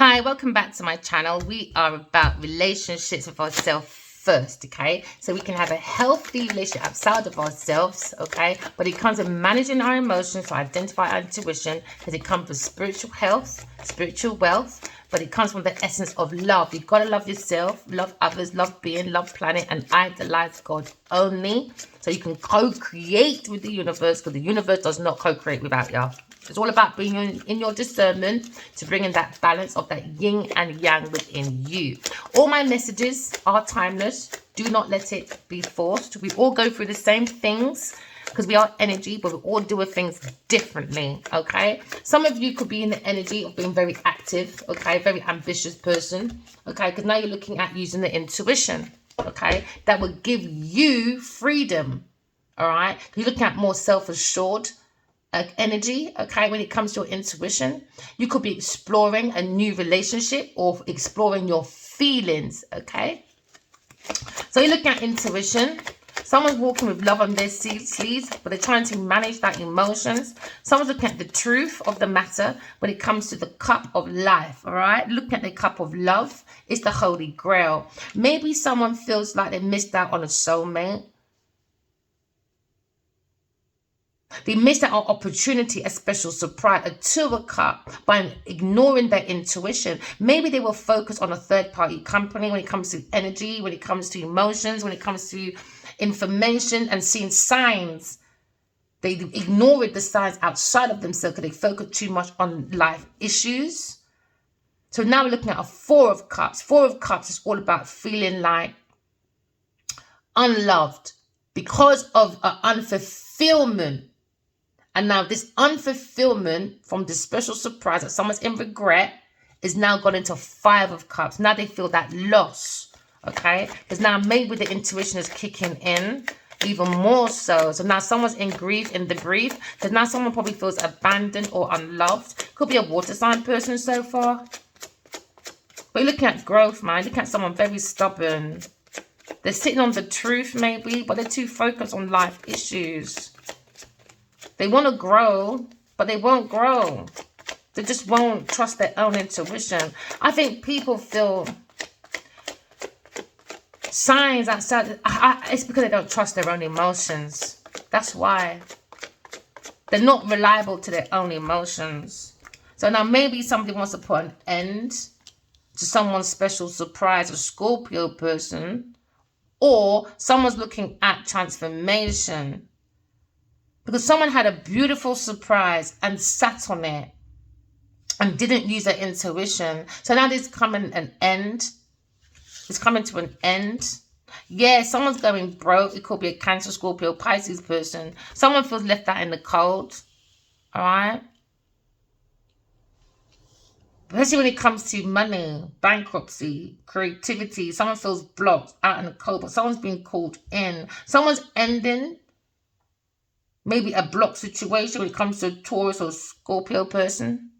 Hi, welcome back to my channel. We are about relationships with ourselves first, okay? So we can have a healthy relationship outside of ourselves, okay? But it comes with managing our emotions to identify our intuition, because it comes with spiritual health, spiritual wealth, but it comes from the essence of love. You've got to love yourself, love others, love being, love planet, and idolize God only. So you can co-create with the universe, because the universe does not co-create without you. It's all about being in your discernment to bring in that balance of that yin and yang within you. All my messages are timeless. Do not let it be forced. We all go through the same things because we are energy, but we all do things differently, okay? Some of you could be in the energy of being very active, okay? Very ambitious person, okay? Because now you're looking at using the intuition, okay? That would give you freedom, all right? You're looking at more self-assured energy, okay? When it comes to your intuition, you could be exploring a new relationship or exploring your feelings, okay? So you're looking at intuition. Someone's walking with love on their sleeves, but they're trying to manage that emotions. Someone's looking at the truth of the matter when it comes to the cup of life, all right? Looking at the cup of love is the Holy Grail. Maybe someone feels like they missed out on a soulmate. They missed out on opportunity, a special surprise, a two of cup by ignoring their intuition. Maybe they will focus on a third-party company when it comes to energy, when it comes to emotions, when it comes to information and seeing signs. They ignored the signs outside of themselves because they focus too much on life issues. So now we're looking at a Four of Cups. Four of Cups is all about feeling like unloved because of an unfulfillment. And now this unfulfillment from this special surprise that someone's in regret is now gone into Five of Cups. Now they feel that loss, okay? Because now maybe the intuition is kicking in even more so. So now someone's in grief, in the grief. Because now someone probably feels abandoned or unloved. Could be a water sign person so far. But you're looking at growth, man. You're looking at someone very stubborn. They're sitting on the truth maybe, but they're too focused on life issues. They want to grow, but they won't grow. They just won't trust their own intuition. I think people feel signs outside. It's because they don't trust their own emotions. That's why. They're not reliable to their own emotions. So now maybe somebody wants to put an end to someone's special surprise, a Scorpio person, or someone's looking at transformation. Because someone had a beautiful surprise and sat on it and didn't use their intuition. So now there's coming an end. It's coming to an end. Yeah, someone's going broke. It could be a Cancer, Scorpio, Pisces person. Someone feels left out in the cold. All right? Especially when it comes to money, bankruptcy, creativity. Someone feels blocked out in the cold, but someone's being called in. Someone's ending maybe a block situation when it comes to a Taurus or Scorpio person,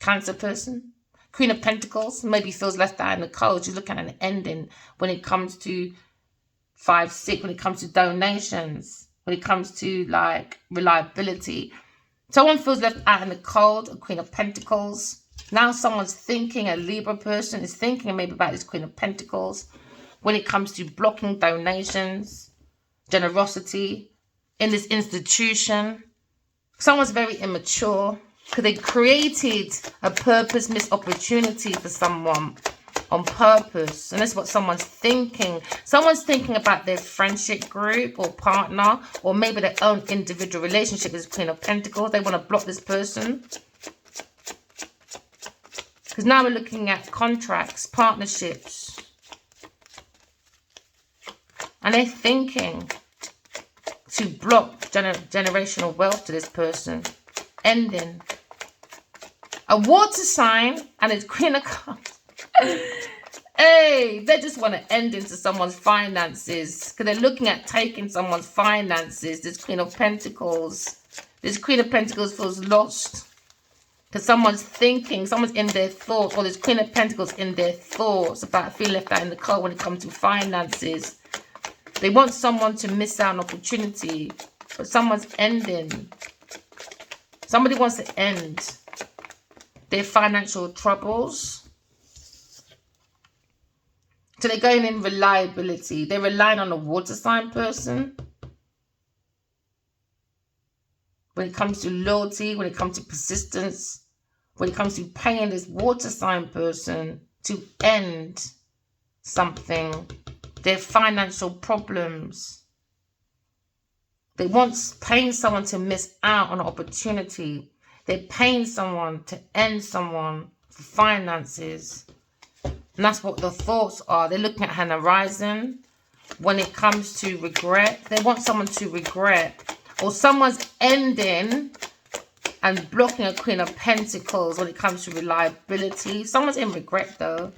Cancer person. Queen of Pentacles maybe feels left out in the cold. You're looking at an ending when it comes to 5, 6, when it comes to donations, when it comes to like reliability. Someone feels left out in the cold, a Queen of Pentacles. Now someone's thinking, a Libra person is thinking maybe about this Queen of Pentacles when it comes to blocking donations, generosity, in this institution. Someone's very immature because they created a purpose missed opportunity for someone on purpose, and that's what someone's thinking. Someone's thinking about their friendship group or partner, or maybe their own individual relationship with Queen of Pentacles. They want to block this person because now we're looking at contracts, partnerships, and they're thinking to block generational wealth to this person. Ending. A water sign and it's Queen of Cups. Hey, they just want to end into someone's finances because they're looking at taking someone's finances. This Queen of Pentacles. This Queen of Pentacles feels lost because someone's thinking, someone's in their thoughts, or this Queen of Pentacles in their thoughts about feeling left out in the cold when it comes to finances. They want someone to miss out on opportunity, but someone's ending. Somebody wants to end. their financial troubles. So they're going in reliability. They're relying on a water sign person. When it comes to loyalty, when it comes to persistence, when it comes to paying this water sign person to end something, their financial problems. They want paying someone to miss out on an opportunity. They're paying someone to end someone for finances. And that's what the thoughts are. They're looking at an horizon. When it comes to regret, they want someone to regret. Or someone's ending and blocking a Queen of Pentacles when it comes to reliability. Someone's in regret though.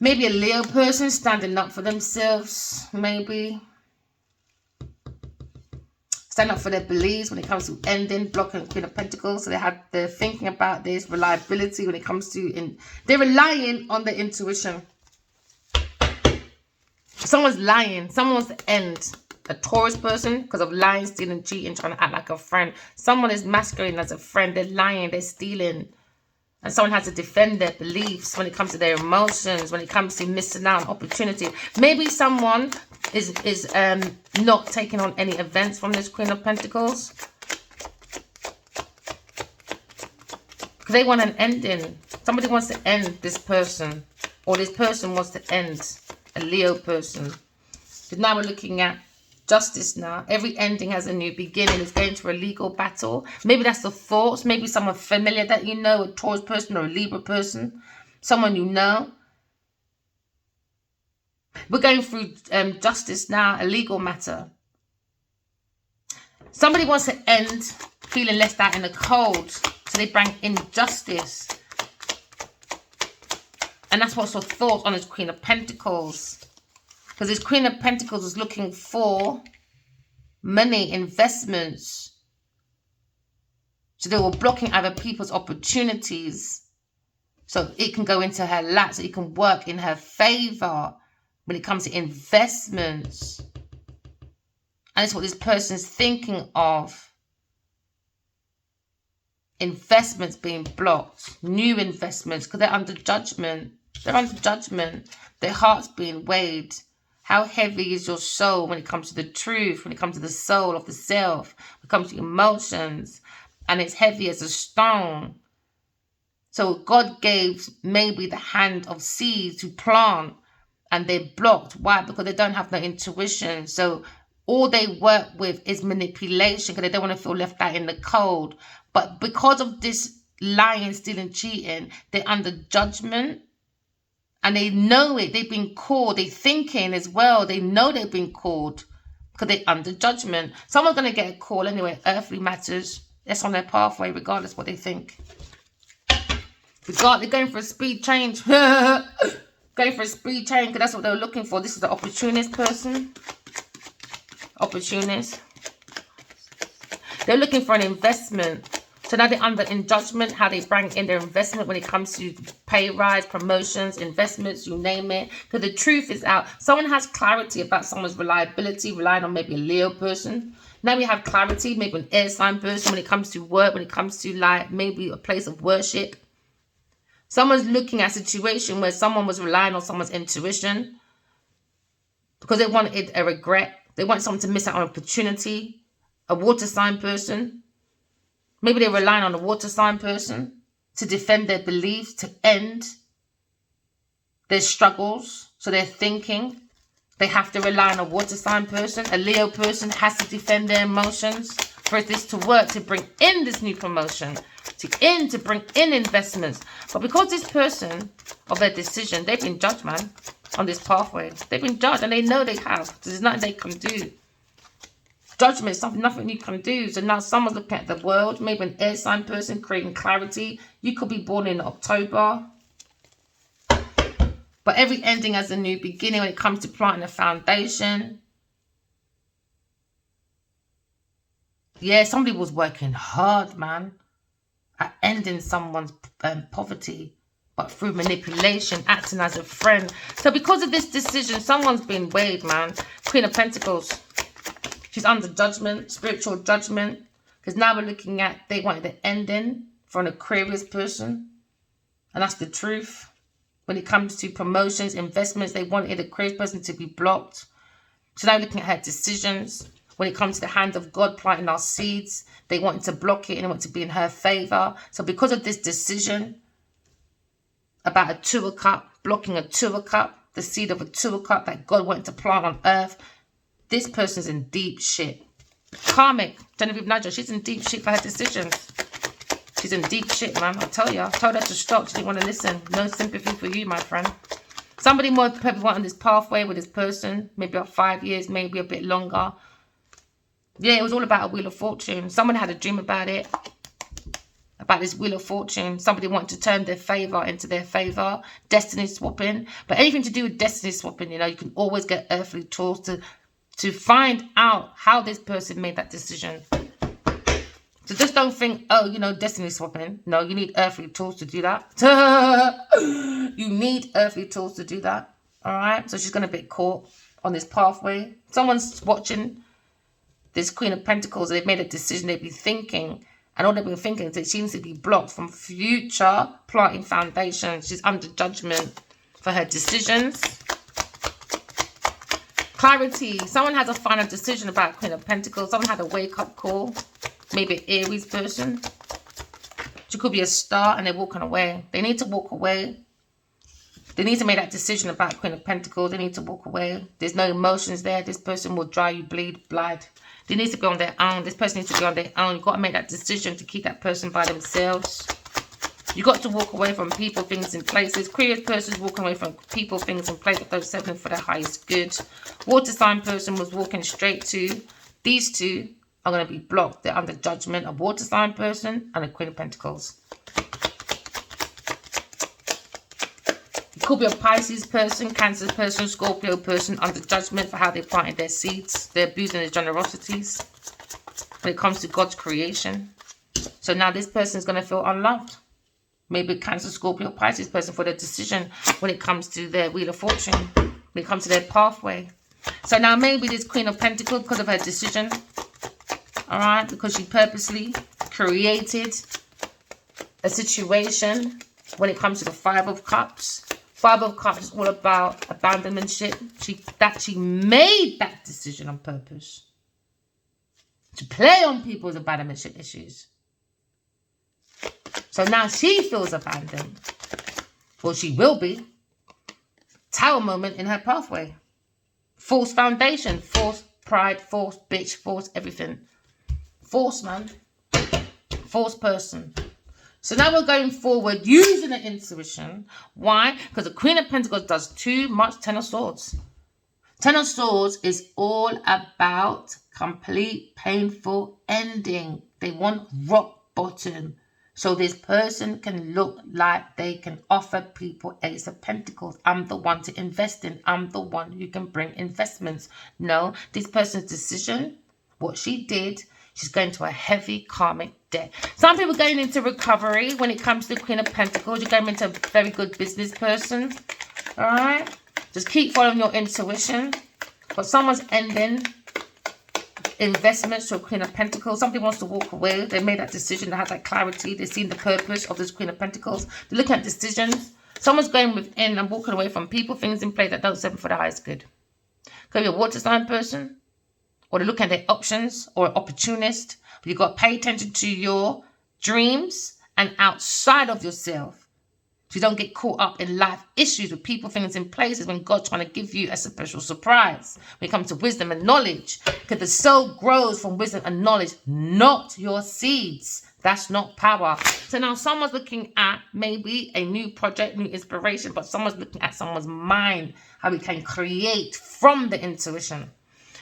Maybe a Leo person standing up for themselves. Maybe. Stand up for their beliefs when it comes to ending, blocking Queen of Pentacles. So they're thinking about this reliability when it comes to they're relying on their intuition. Someone's lying. Someone wants to end. A Taurus person because of lying, stealing, cheating, trying to act like a friend. Someone is masquerading as a friend. They're lying. They're stealing. And someone has to defend their beliefs when it comes to their emotions, when it comes to missing out on opportunity. Maybe someone is not taking on any events from this Queen of Pentacles. Because they want an ending. Somebody wants to end this person. Or this person wants to end a Leo person. Because now we're looking at justice now. Every ending has a new beginning. It's going to a legal battle. Maybe that's the thoughts. Maybe someone familiar that you know, a Taurus person or a Libra person. Someone you know. We're going through justice now, a legal matter. Somebody wants to end feeling left out in the cold. So they bring in justice. And that's what's the thought on this Queen of Pentacles. Because this Queen of Pentacles is looking for money, investments. So they were blocking other people's opportunities. So it can go into her lap. So it can work in her favor when it comes to investments. And it's what this person's thinking of. Investments being blocked. New investments. Because they're under judgment. They're under judgment. Their heart's being weighed. How heavy is your soul when it comes to the truth, when it comes to the soul of the self, when it comes to emotions, and it's heavy as a stone. So God gave maybe the hand of seed to plant, and they're blocked. Why? Because they don't have no intuition. So all they work with is manipulation because they don't want to feel left out in the cold. But because of this lying, stealing, cheating, they're under judgment. And they know it. They've been called. They're thinking as well. They know they've been called because they're under judgment. Someone's going to get a call anyway. Earthly matters. That's on their pathway regardless what they think. They're going for a speed change. Going for a speed change because that's what they were looking for. This is the opportunist person. Opportunist. They're looking for an investment. So now they're under in judgment, how they bring in their investment when it comes to pay rise, promotions, investments, you name it. Because the truth is out. Someone has clarity about someone's reliability, relying on maybe a Leo person. Now we have clarity, maybe an air sign person when it comes to work, when it comes to like maybe a place of worship. Someone's looking at a situation where someone was relying on someone's intuition because they wanted a regret. They want someone to miss out on an opportunity. A water sign person. Maybe they're relying on a water sign person to defend their beliefs, to end their struggles. So they're thinking they have to rely on a water sign person. A Leo person has to defend their emotions for this to work, to bring in this new promotion, to bring in investments. But because this person of their decision, they've been judged, man, on this pathway. They've been judged and they know they have. There's nothing they can do. Judgment is something, nothing you can do. So now someone's looking at the world, maybe an air sign person creating clarity. You could be born in October. But every ending has a new beginning when it comes to planting a foundation. Yeah, somebody was working hard, man, at ending someone's poverty, but through manipulation, acting as a friend. So because of this decision, someone's been weighed, man. Queen of Pentacles. She's under judgment, spiritual judgment. Because now we're looking at, they wanted the ending for an Aquarius person. And that's the truth. When it comes to promotions, investments, they wanted the Aquarius person to be blocked. So now looking at her decisions. When it comes to the hand of God planting our seeds, they wanted to block it and they want to be in her favor. So because of this decision about a Two of Cups, blocking a Two of Cups, the seed of a Two of Cups that God wanted to plant on earth, this person's in deep shit. Karmic, Genevil, she's in deep shit for her decisions. She's in deep shit, man. I tell you. I told her to stop. She didn't want to listen. No sympathy for you, my friend. Somebody more probably went on this pathway with this person. Maybe about 5 years, maybe a bit longer. Yeah, it was all about a Wheel of Fortune. Someone had a dream about it. About this Wheel of Fortune. Somebody wanted to turn their favor into their favor. Destiny swapping. But anything to do with destiny swapping, you know, you can always get earthly tools to find out how this person made that decision. So just don't think, oh, you know, destiny swapping. No, you need earthly tools to do that. You need earthly tools to do that. All right? So she's going to be caught on this pathway. Someone's watching this Queen of Pentacles. They've made a decision. They've been thinking. And all they've been thinking is that she needs to be blocked from future planting foundations. She's under judgment for her decisions. Clarity. Someone has a final decision about Queen of Pentacles. Someone had a wake-up call. Maybe an Aries person. She could be a star and they're walking away. They need to walk away. They need to make that decision about Queen of Pentacles. They need to walk away. There's no emotions there. This person will dry you, bleed, blood. They need to be on their own. This person needs to be on their own. You've got to make that decision to keep that person by themselves. You've got to walk away from people, things, and places. Aquarius person's walking away from people, things, and places that don't serve them for their highest good. Water sign person was walking straight to. These two are going to be blocked. They're under judgment. A water sign person and a Queen of Pentacles. It could be a Pisces person, Cancer person, Scorpio person under judgment for how they planted their seeds. They're abusing their generosities when it comes to God's creation. So now this person is going to feel unloved. Maybe Cancer, Scorpio, Pisces person for their decision when it comes to their Wheel of Fortune, when it comes to their pathway. So now maybe this Queen of Pentacles, because of her decision, all right, because she purposely created a situation when it comes to the Five of Cups. Five of Cups is all about abandonmentship. She made that decision on purpose to play on people's abandonmentship issues. So now she feels abandoned. Well, she will be. Tower moment in her pathway. False foundation, false pride, false bitch, false everything. False man. False person. So now we're going forward using the intuition. Why? Because the Queen of Pentacles does too much. Ten of Swords. Ten of Swords is all about complete painful ending. They want rock bottom. So this person can look like they can offer people Ace of Pentacles. I'm the one to invest in. I'm the one who can bring investments. No, this person's decision, what she did, she's going to a heavy karmic debt. Some people are going into recovery when it comes to the Queen of Pentacles. You're going into a very good business person. All right? Just keep following your intuition. But someone's ending investments to a Queen of Pentacles. Somebody wants to walk away. They made that decision. They have that clarity. They've seen the purpose of this Queen of Pentacles. They're looking at decisions. Someone's going within and walking away from people, things in play that don't serve them for the highest good. Could be a water sign person. Or they're looking at their options, or an opportunist. But you've got to pay attention to your dreams and outside of yourself. So you don't get caught up in life issues with people, things, and places when God's trying to give you a special surprise. When it comes to wisdom and knowledge. Because the soul grows from wisdom and knowledge, not your seeds. That's not power. So now someone's looking at maybe a new project, new inspiration, but someone's looking at someone's mind, how we can create from the intuition.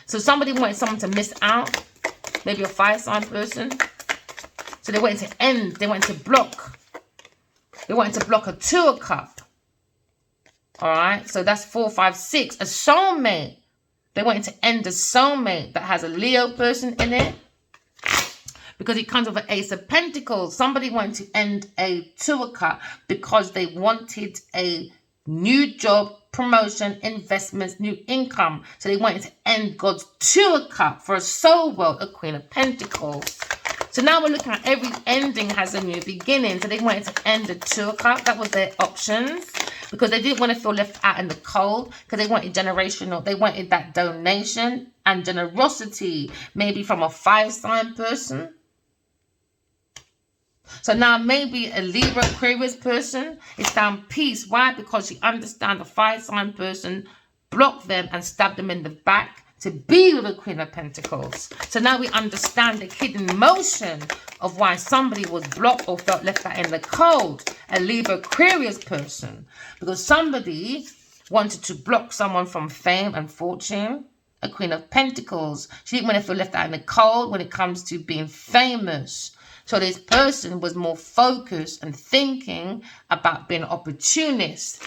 So somebody wanted someone to miss out, maybe a fire sign person. So they wanted to end, they wanted to block. They wanted to block a Two of Cups. All right, so that's 4, 5, 6. A soulmate. They wanted to end a soulmate that has a Leo person in it. Because it comes with an Ace of Pentacles. Somebody wanted to end a Two of Cups because they wanted a new job, promotion, investments, new income. So they wanted to end God's Two of Cups for a soul world, a Queen of Pentacles. So now we're looking at every ending has a new beginning. So they wanted to end the 2 of Cups. That was their options. Because they didn't want to feel left out in the cold. Because they wanted generational. They wanted that donation and generosity. Maybe from a 5-sign person. So now maybe a Libra Aquarius person is found peace. Why? Because she understands the 5-sign person blocked them and stabbed them in the back to be with the Queen of Pentacles. So now we understand the hidden emotion of why somebody was blocked or felt left out in the cold. A Libra Aquarius person. Because somebody wanted to block someone from fame and fortune. A Queen of Pentacles. She didn't want to feel left out in the cold when it comes to being famous. So this person was more focused and thinking about being an opportunist.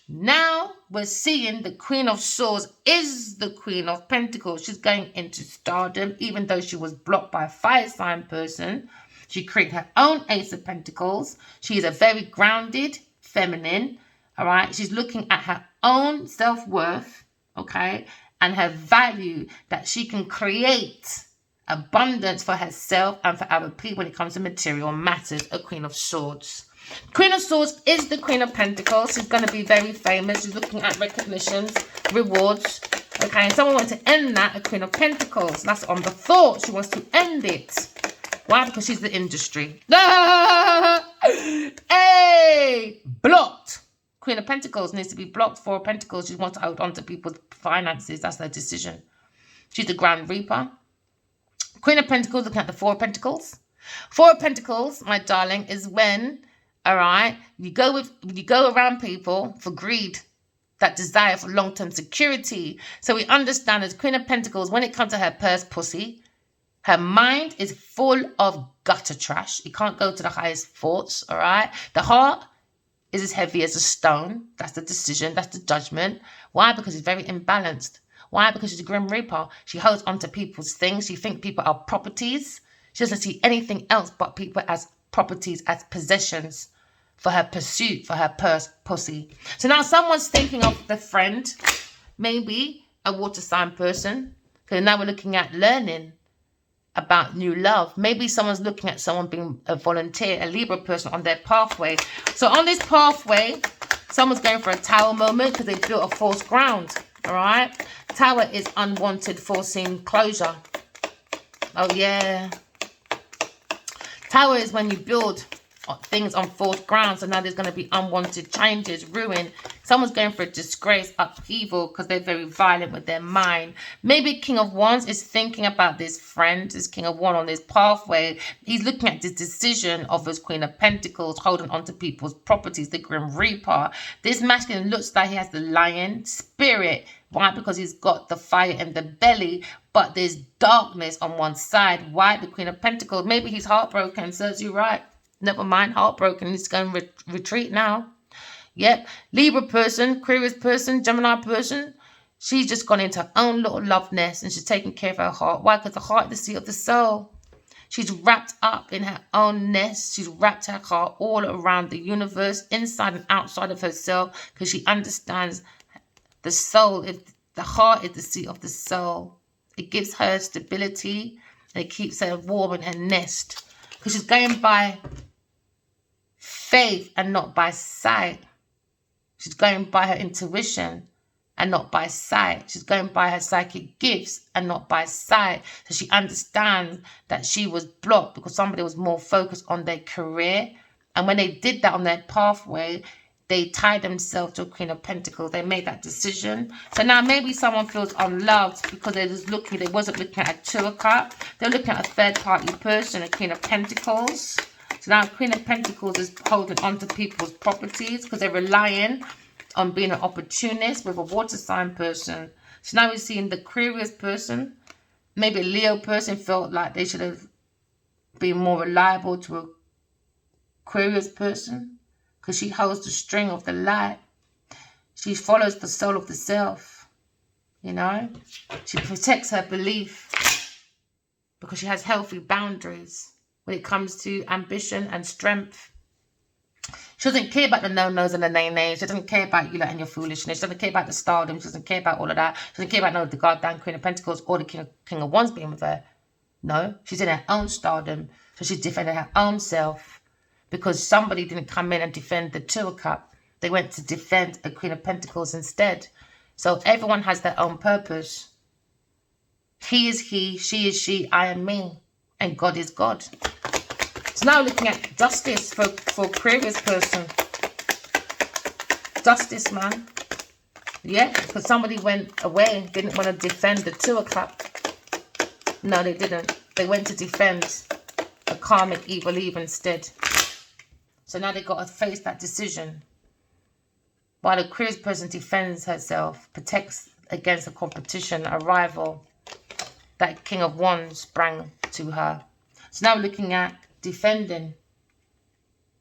Now we're seeing the Queen of Swords is the Queen of Pentacles. She's going into stardom, even though she was blocked by a 5-sign person. She created her own Ace of Pentacles. She is a very grounded, feminine, all right? She's looking at her own self-worth, okay, and her value that she can create abundance for herself and for other people when it comes to material matters. A Queen of Swords. Queen of Swords is the Queen of Pentacles. She's going to be very famous. She's looking at recognitions, rewards. Okay, and someone wants to end that. A Queen of Pentacles. That's on the thought. She wants to end it. Why? Because she's the industry. Hey! Blocked. Queen of Pentacles needs to be blocked. 4 of Pentacles. She wants to hold on to people's finances. That's their decision. She's the Grand Reaper. Queen of Pentacles, looking at the 4 of Pentacles. 4 of Pentacles, my darling, is when, all right, you go around people for greed, that desire for long-term security. So we understand as Queen of Pentacles, when it comes to her purse pussy, her mind is full of gutter trash. It can't go to the highest thoughts, all right? The heart is as heavy as a stone. That's the decision. That's the judgment. Why? Because it's very imbalanced. Why? Because she's a Grim Reaper. She holds on to people's things. She thinks people are properties. She doesn't see anything else but people as properties, as possessions for her pursuit, for her purse, pussy. So now someone's thinking of the friend, maybe a water sign person. Because now we're looking at learning about new love. Maybe someone's looking at someone being a volunteer, a Libra person on their pathway. So on this pathway, someone's going for a Tower moment because they built a false ground. All right. Tower is unwanted, foreseen closure. Oh, yeah. Tower is when you build things on false ground. So now there's going to be unwanted changes, ruin. Someone's going for a disgrace, upheaval, because they're very violent with their mind. Maybe King of Wands is thinking about this friend, this King of Wands on this pathway. He's looking at this decision of his Queen of Pentacles, holding on to people's properties, the Grim Reaper. This masculine looks like he has the lion spirit. Why? Because he's got the fire in the belly, but there's darkness on one side. Why? The Queen of Pentacles. Maybe he's heartbroken. Serves you right. Never mind, heartbroken. He's going to retreat now. Yep. Libra person, Aquarius person, Gemini person. She's just gone into her own little love nest and she's taking care of her heart. Why? Because the heart is the seat of the soul. She's wrapped up in her own nest. She's wrapped her heart all around the universe, inside and outside of herself, because she understands the soul. The heart is the seat of the soul. It gives her stability and it keeps her warm in her nest. Because she's going by faith and not by sight. She's going by her intuition and not by sight. She's going by her psychic gifts and not by sight. So she understands that she was blocked because somebody was more focused on their career. And when they did that on their pathway, they tied themselves to a Queen of Pentacles. They made that decision. So now maybe someone feels unloved because they wasn't looking at a 2 of Cups. They're looking at a third-party person, a Queen of Pentacles. So now Queen of Pentacles is holding on to people's properties because they're relying on being an opportunist with a water sign person. So now we're seeing the Aquarius person. Maybe a Leo person felt like they should have been more reliable to a Aquarius person because she holds the string of the light. She follows the soul of the self, you know. She protects her belief because she has healthy boundaries when it comes to ambition and strength. She doesn't care about the no-nos and the nay-nays. She doesn't care about you and your foolishness. She doesn't care about the stardom. She doesn't care about all of that. She doesn't care about the goddamn Queen of Pentacles or the King of Wands being with her. No, she's in her own stardom. So she's defending her own self because somebody didn't come in and defend the Two of Cups. They went to defend a Queen of Pentacles instead. So everyone has their own purpose. He is he, she is she, I am me, and God is God. So now looking at justice for Aquarius person. Justice, man. Yeah, because somebody went away, didn't want to defend the Two of Cups. No, they didn't. They went to defend a Karmic Evil Eve instead. So now they got to face that decision. While the Aquarius person defends herself, protects against a competition, a rival, that King of Wands sprang to her. So now we're looking at defending.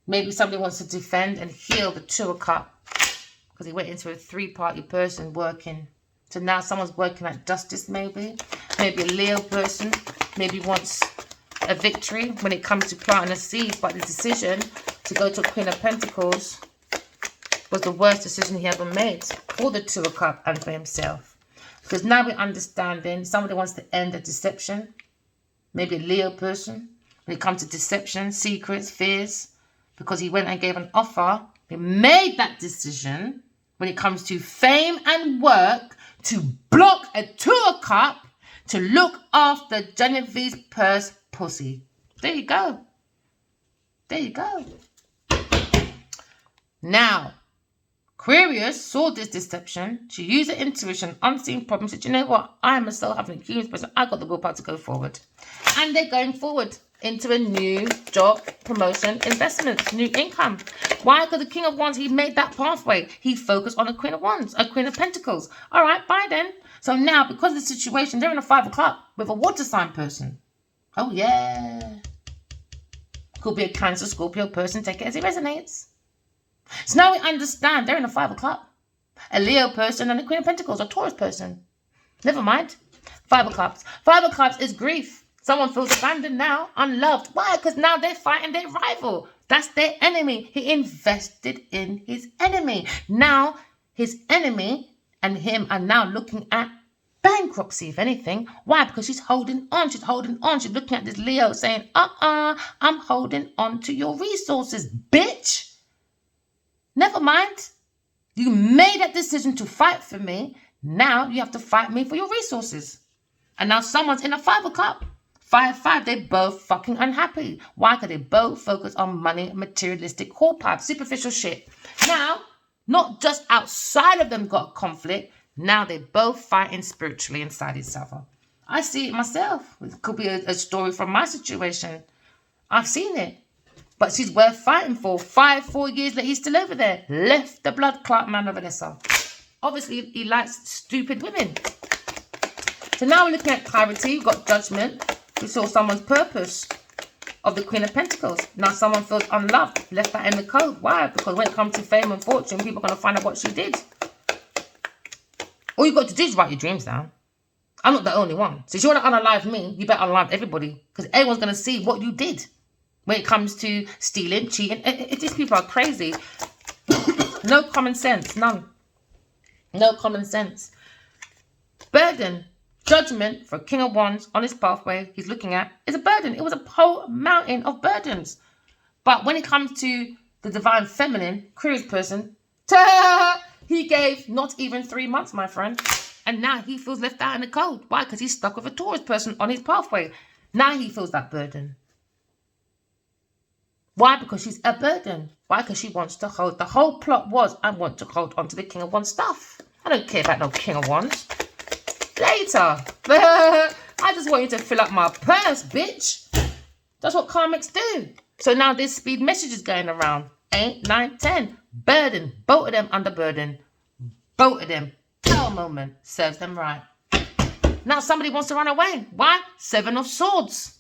Maybe somebody wants to defend and heal the Two of Cups because he went into a three-party person working. So now someone's working at justice, maybe. Maybe a Leo person. Maybe wants a victory when it comes to planting a seed. But the decision to go to a Queen of Pentacles was the worst decision he ever made for the Two of Cups and for himself. Because now we're understanding somebody wants to end a deception. Maybe a Leo person. When it comes to deception, secrets, fears. Because he went and gave an offer. He made that decision when it comes to fame and work to block a Two of Cups to look after Geneviev's purse pussy. There you go. There you go. Now, Aquarius saw this deception. She used her intuition, unseen problems. Said, you know what? I am a soul having a human person. I got the willpower to go forward. And they're going forward into a new job, promotion, investments, new income. Why? Because the King of Wands, he made that pathway. He focused on a Queen of Wands, a Queen of Pentacles. All right, bye then. So now, because of the situation, they're in a 5 o'clock with a water sign person. Oh, yeah. Could be a Cancer, Scorpio person. Take it as it resonates. So now we understand they're in a 5 o'clock. A Leo person and a Queen of Pentacles, a Taurus person. Never mind. 5 of Cups. 5 of Cups is grief. Someone feels abandoned now, unloved. Why? Because now they're fighting their rival. That's their enemy. He invested in his enemy. Now his enemy and him are now looking at bankruptcy, if anything. Why? Because she's holding on. She's holding on. She's looking at this Leo saying, I'm holding on to your resources, bitch. Never mind. You made that decision to fight for me. Now you have to fight me for your resources. And now someone's in a 5 of Cups. 5-5, they're both fucking unhappy. Why? Because they both focus on money, materialistic horsepower, superficial shit. Now, not just outside of them got conflict. Now they're both fighting spiritually inside each other. I see it myself. It could be a story from my situation. I've seen it. But she's worth fighting for. 4 years later, he's still over there. Left the blood clot man over there, so. Obviously, he likes stupid women. So now we're looking at clarity. We've got judgment. We saw someone's purpose of the Queen of Pentacles. Now someone feels unloved. Left that in the code. Why? Because when it comes to fame and fortune, people are going to find out what she did. All you got to do is write your dreams down. I'm not the only one. So if you want to unalive me, you better unalive everybody. Because everyone's going to see what you did. When it comes to stealing, cheating. These people are crazy. No common sense. None. No common sense. Burden. Judgment for King of Wands on his pathway he's looking at is a burden. It was a whole mountain of burdens. But when it comes to the divine feminine, Aquarius person, he gave not even 3 months, my friend. And now he feels left out in the cold. Why? Because he's stuck with a Taurus person on his pathway. Now he feels that burden. Why? Because she's a burden. Why? Because she wants to hold. The whole plot was, I want to hold on to the King of Wands stuff. I don't care about no King of Wands. Later. I just want you to fill up my purse, bitch. That's what karmics do. So now this speed message is going around. 8, 9, 10. Burden. Both of them under burden. Both of them. Power moment. Serves them right. Now somebody wants to run away. Why? 7 of Swords.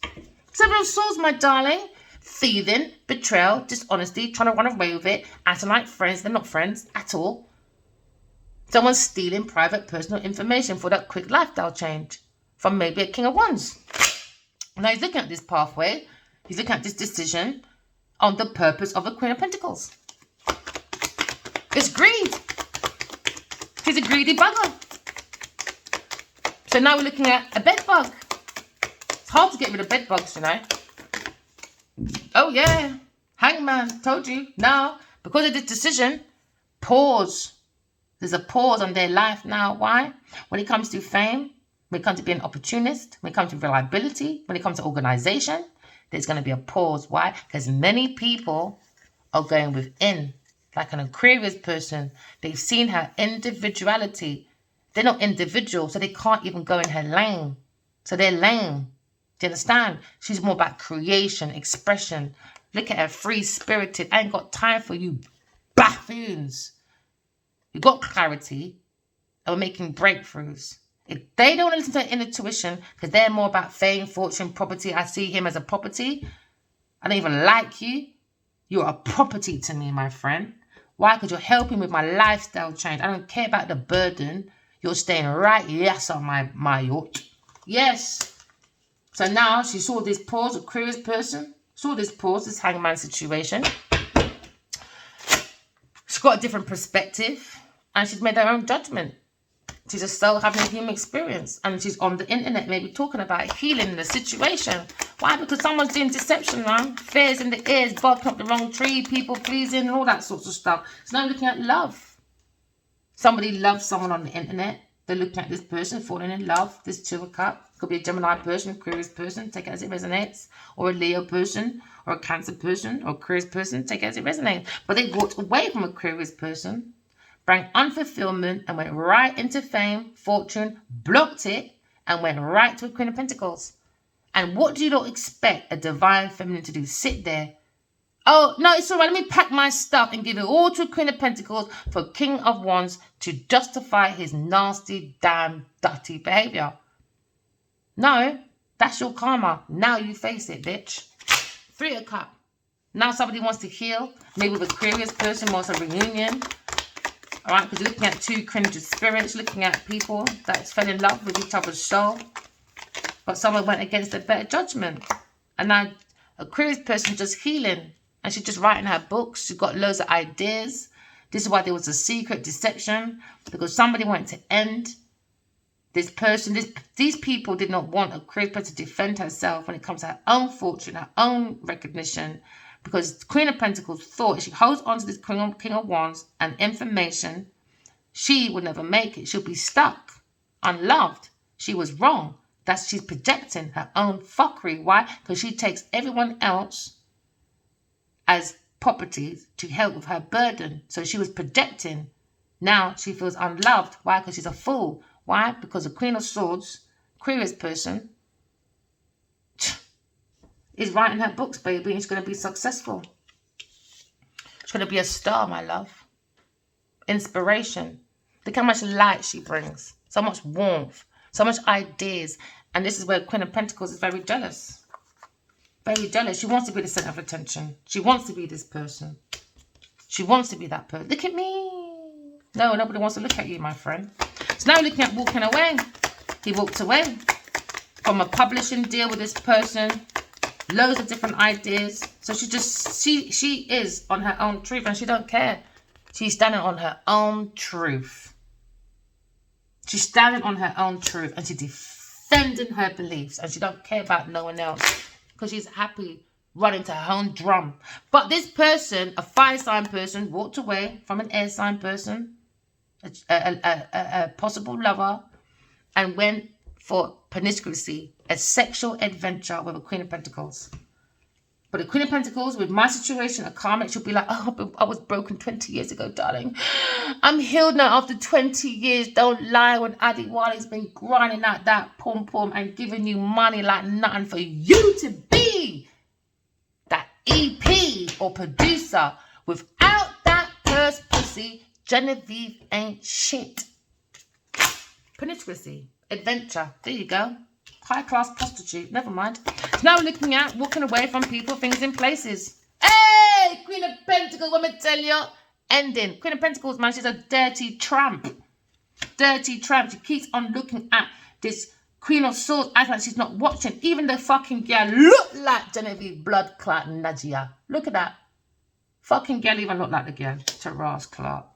7 of Swords, my darling. Thieving, betrayal, dishonesty, trying to run away with it. Acting like friends. They're not friends at all. Someone's stealing private personal information for that quick lifestyle change from maybe a King of Wands. Now he's looking at this pathway. He's looking at this decision on the purpose of a Queen of Pentacles. It's greed. He's a greedy bugger. So now we're looking at a bed bug. It's hard to get rid of bed bugs, you know. Oh, yeah. Hangman, told you. Now, because of this decision, pause. There's a pause on their life now. Why? When it comes to fame, when it comes to being an opportunist, when it comes to reliability, when it comes to organization, there's going to be a pause. Why? Because many people are going within. Like an Aquarius person, they've seen her individuality. They're not individual, so they can't even go in her lane. So they're lame. Do you understand? She's more about creation, expression. Look at her, free-spirited. I ain't got time for you buffoons. You got clarity, and we're making breakthroughs. If they don't want to listen to their inner intuition, because they're more about fame, fortune, property. I see him as a property. I don't even like you. You're a property to me, my friend. Why? Because you're helping with my lifestyle change. I don't care about the burden. You're staying right, yes, on my yacht. Yes. So now she saw this pause, Aquarius person, saw this pause, this hangman situation. She's got a different perspective and she's made her own judgment. She's a soul having a human experience and she's on the internet maybe talking about healing the situation. Why? Because someone's doing deception, man. Fears in the ears, barking up the wrong tree, people pleasing and all that sorts of stuff. So now looking at love. Somebody loves someone on the internet. They're looking at this person, falling in love. This Two of Cups. Could be a Gemini person, Aquarius person. Take it as it resonates. Or a Leo person. Or a Cancer person. Or Aquarius person. Take it as it resonates. But they walked away from Aquarius person. Brought unfulfillment and went right into fame, fortune, blocked it, and went right to a Queen of Pentacles. And what do you not expect a divine feminine to do? Sit there. Oh, no, it's all right. Let me pack my stuff and give it all to a Queen of Pentacles for King of Wands to justify his nasty, damn, dirty behaviour. No, that's your karma. Now you face it, bitch. Three of Cups. Now somebody wants to heal. Maybe with Aquarius person wants a reunion. All right, because you're looking at two kindred spirits, looking at people that fell in love with each other's soul. But someone went against a better judgment. And now Aquarius person just healing. And she's just writing her books. She's got loads of ideas. This is why there was a secret deception. Because somebody wanted to end this person. These people did not want Aquarius person to defend herself when it comes to her own fortune, her own recognition. Because Queen of Pentacles thought if she holds on to this King of Wands and information, she would never make it. She'll be stuck, unloved. She was wrong. She's projecting her own fuckery. Why? Because she takes everyone else as properties to help with her burden. So she was projecting. Now she feels unloved. Why? Because she's a fool. Why? Because the Queen of Swords, Aquarius person, is writing her books, baby, and she's going to be successful. She's going to be a star, my love. Inspiration. Look how much light she brings. So much warmth. So much ideas. And this is where Queen of Pentacles is very jealous. Very jealous. She wants to be the center of attention. She wants to be this person. She wants to be that person. Look at me. No, nobody wants to look at you, my friend. So now looking at walking away. He walked away from a publishing deal with this person. Loads of different ideas. So she is on her own truth and she don't care. She's standing on her own truth. She's standing on her own truth and she's defending her beliefs and she don't care about no one else because she's happy running to her own drum. But this person, a fire sign person, walked away from an air sign person, a possible lover, and went for promiscuity, a sexual adventure with a Queen of Pentacles. But the Queen of Pentacles, with my situation, a karmic, she'll be like, oh, I was broken 20 years ago, darling. I'm healed now after 20 years. Don't lie when Adi Wali's been grinding out that pom-pom and giving you money like nothing for you to be that EP or producer. Without that purse pussy, Genevil ain't shit. Promiscuity, adventure, there you go. High-class prostitute, never mind. So now we're looking at walking away from people, things, and places. Hey, Queen of Pentacles, let me tell you. Ending. Queen of Pentacles, man, she's a dirty tramp. Dirty tramp. She keeps on looking at this Queen of Swords, acting like she's not watching. Even the fucking girl look like Genevieve blood clot Najia. Look at that. Fucking girl even look like the girl. Taras Clark.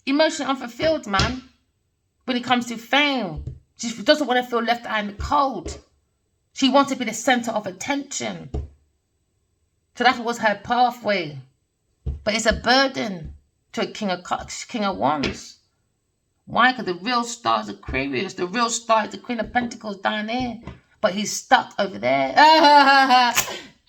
Emotionally unfulfilled, man. When it comes to fame. She doesn't want to feel left out in the cold. She wants to be the center of attention. So that was her pathway. But it's a burden to a king of wands. Why? Because the real star is Aquarius. The real star is the Queen of Pentacles down there. But he's stuck over there.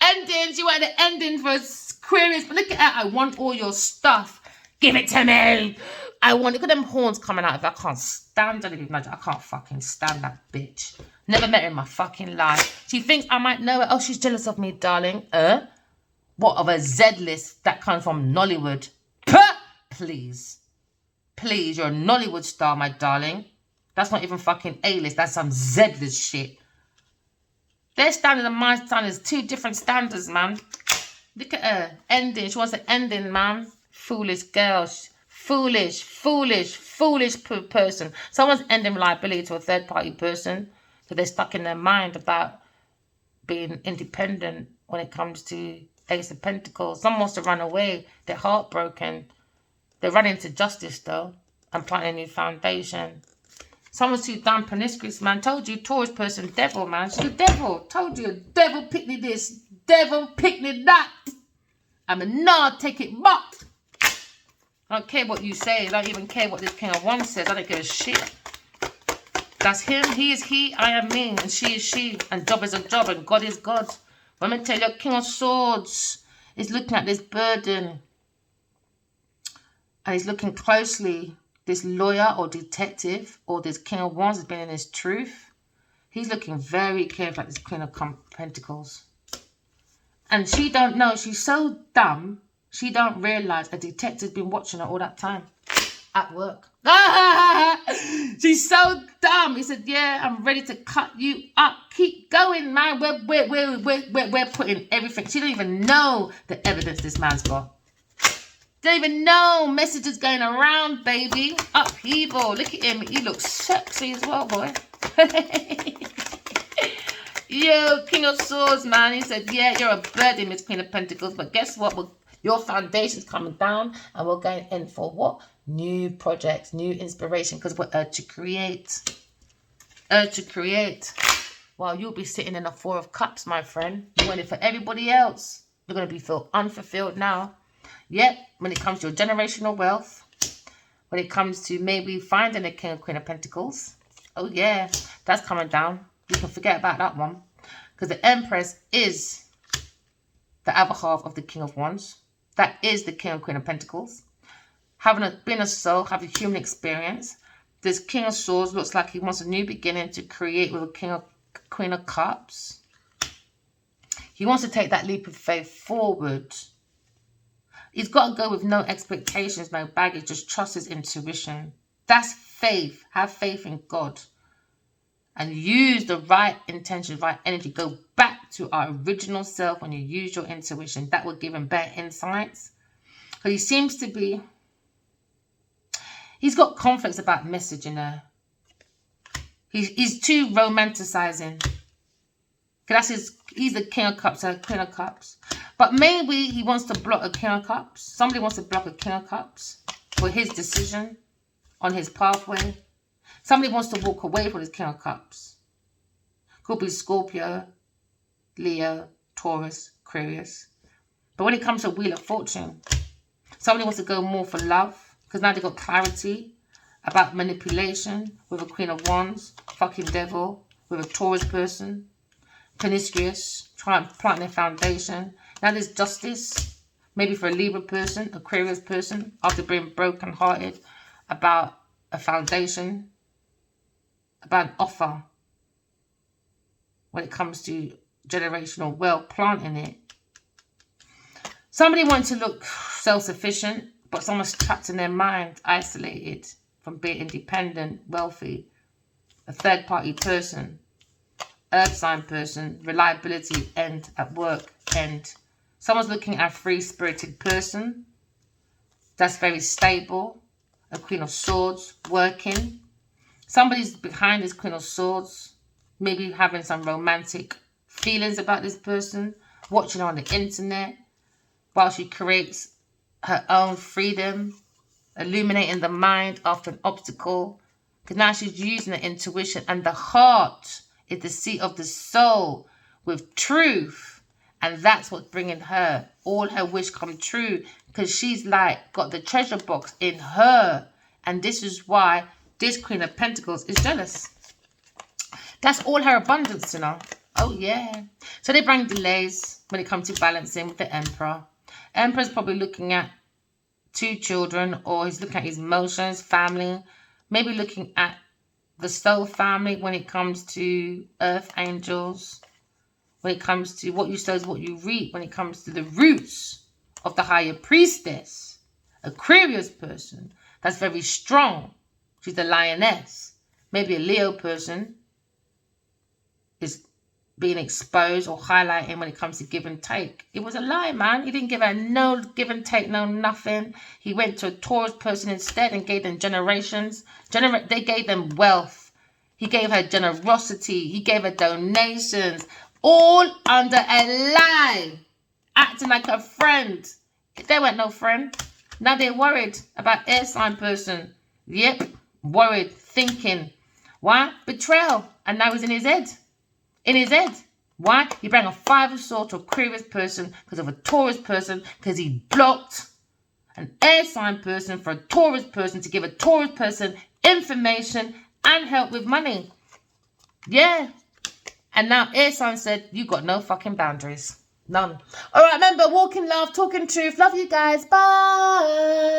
Endings. You want the ending for Aquarius. But look at that. I want all your stuff. Give it to me. I want... Look at them horns coming out of it. I can't stand it. I can't fucking stand that bitch. Never met her in my fucking life. She thinks I might know her. Oh, she's jealous of me, darling. What of a Z-list that comes from Nollywood? Puh! Please. Please, you're a Nollywood star, my darling. That's not even fucking A-list. That's some Z-list shit. Their standard and my standard is two different standards, man. Look at her. Ending. She wants an ending, man. Foolish girl. Foolish person. Someone's ending liability to a third-party person. So they're stuck in their mind about being independent when it comes to Ace of Pentacles. Someone wants to run away. They're heartbroken. They're running to justice, though, and planting a new foundation. Someone's too damn promiscuous, man. Told you, Taurus person, devil, man. She's a devil. Told you, devil pick me this, devil pick me that. I'm a nah, take it back. I don't care what you say. I don't even care what this King of Wands says. I don't give a shit. That's him. He is he. I am me. And she is she. And job is a job. And God is God. Let me tell you, King of Swords is looking at this burden. And he's looking closely. This lawyer or detective or this King of Wands has been in his truth. He's looking very careful at this Queen of Pentacles. And she don't know. She's so dumb. She don't realise a detective's been watching her all that time. At work. She's so dumb. He said, yeah, I'm ready to cut you up. Keep going, man. We're putting everything. She don't even know the evidence this man's got. Don't even know. Messages going around, baby. Upheaval. Look at him. He looks sexy as well, boy. Yo, King of Swords, man. He said, yeah, you're a burden, Miss Queen of Pentacles. But guess what? Your foundation's coming down. And we're going in for what? New projects, new inspiration. Because we're urged to create. Urged to create. Well, you'll be sitting in the Four of Cups, my friend. You're waiting for everybody else. You're going to be feel unfulfilled now. Yep, when it comes to your generational wealth, when it comes to maybe finding a King or Queen of Pentacles, oh yeah, that's coming down. You can forget about that one. Because the Empress is the other half of the King of Wands. That is the King or Queen of Pentacles. Been a soul, have a human experience. This King of Swords looks like he wants a new beginning to create with a Queen of Cups. He wants to take that leap of faith forward. He's got to go with no expectations, no baggage. Just trust his intuition. That's faith. Have faith in God. And use the right intention, right energy. Go back to our original self when you use your intuition. That will give him better insights. But he seems to be... He's got conflicts about messaging her. He's too romanticizing. He's the King of Cups, her Queen of Cups. But maybe he wants to block a King of Cups. Somebody wants to block a King of Cups for his decision on his pathway. Somebody wants to walk away from his King of Cups. Could be Scorpio, Leo, Taurus, Aquarius. But when it comes to Wheel of Fortune, somebody wants to go more for love. Because now they've got clarity about manipulation with a Queen of Wands, fucking devil, with a Taurus person. Promiscuous, trying to plant their foundation. Now there's justice, maybe for a Libra person, Aquarius person, after being broken-hearted about a foundation, about an offer. When it comes to generational wealth, planting it. Somebody wants to look self-sufficient, but someone's trapped in their mind, isolated from being independent, wealthy, a third-party person. Earth sign person, reliability, end at work, end. Someone's looking at a free-spirited person that's very stable, a Queen of Swords, working. Somebody's behind this Queen of Swords, maybe having some romantic feelings about this person, watching her on the internet while she creates her own freedom, illuminating the mind after an obstacle. Because now she's using her intuition, and the heart is the seat of the soul with truth And that's what's bringing her all her wish come true, because she's like got the treasure box in her. And this is why this Queen of Pentacles is jealous. That's all her abundance, you know. Oh, yeah. So they bring delays when it comes to balancing with the Emperor. Emperor's probably looking at 2 children, or he's looking at his emotions, family. Maybe looking at the soul family when it comes to earth angels. When it comes to what you sow is what you reap. When it comes to the roots of the higher priestess. Aquarius person. That's very strong. She's a lioness. Maybe a Leo person is being exposed or highlighting when it comes to give and take. It was a lie, man. He didn't give her no give and take, no nothing. He went to a Taurus person instead and gave them generations. They gave them wealth. He gave her generosity. He gave her donations. All under a lie. Acting like a friend. They weren't no friend. Now they're worried about air sign person. Yep. Worried. Thinking. Why? Betrayal. And now he's in his head. In his head. Why? He bring a 5 of Swords to Aquarius person because of a Taurus person, because he blocked an air sign person for a Taurus person to give a Taurus person information and help with money. Yeah. And now air sign said, you got no fucking boundaries. None. All right, remember, walk in love, talking truth. Love you guys. Bye.